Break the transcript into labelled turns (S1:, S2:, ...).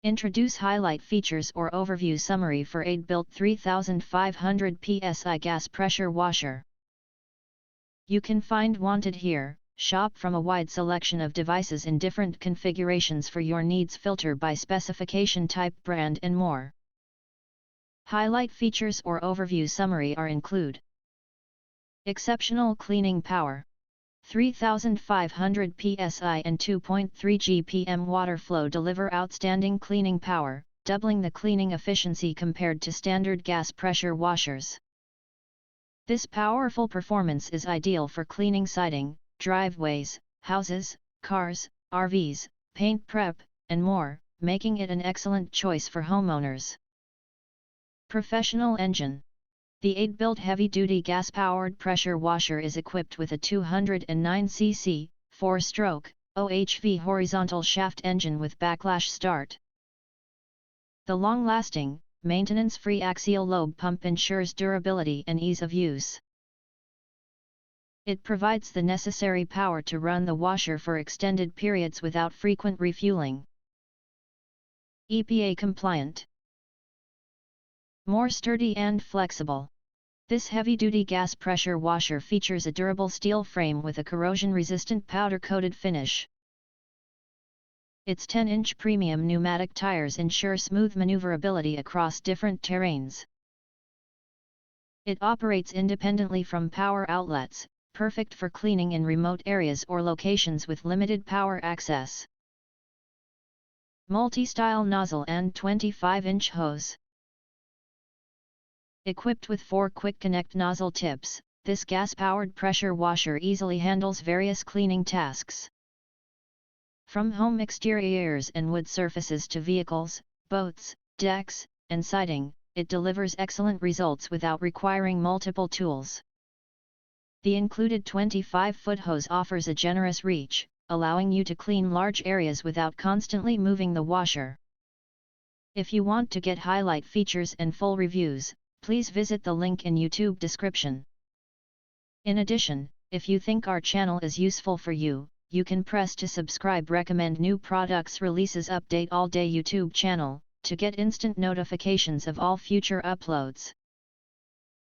S1: Introduce highlight features or overview summary for AidBuilt 3500 PSI gas pressure washer. You can find wanted here. Shop from a wide selection of devices in different configurations for your needs, filter by specification, type, brand and more. Highlight features or overview summary are include: exceptional cleaning power, 3500 psi and 2.3 GPM water flow deliver outstanding cleaning power, doubling the cleaning efficiency compared to standard gas pressure washers. This powerful performance is ideal for cleaning siding, driveways, houses, cars, RVs, paint prep, and more, making it an excellent choice for homeowners. Professional engine. The AidBuilt heavy-duty gas-powered pressure washer is equipped with a 209 cc, 4-stroke, OHV horizontal shaft engine with backlash start. The long-lasting, maintenance-free axial lobe pump ensures durability and ease of use. It provides the necessary power to run the washer for extended periods without frequent refueling. EPA compliant. More sturdy and flexible. This heavy-duty gas pressure washer features a durable steel frame with a corrosion-resistant powder-coated finish. Its 10-inch premium pneumatic tires ensure smooth maneuverability across different terrains. It operates independently from power outlets, perfect for cleaning in remote areas or locations with limited power access. Multi-style nozzle and 25-inch hose. Equipped with 4 quick connect nozzle tips, this gas-powered pressure washer easily handles various cleaning tasks. From home exteriors and wood surfaces to vehicles, boats, decks, and siding, it delivers excellent results without requiring multiple tools. The included 25-foot hose offers a generous reach, allowing you to clean large areas without constantly moving the washer. If you want to get highlight features and full reviews, please visit the link in YouTube description. In addition, if you think our channel is useful for you, you can press to subscribe, recommend new products releases, update all day YouTube channel, to get instant notifications of all future uploads.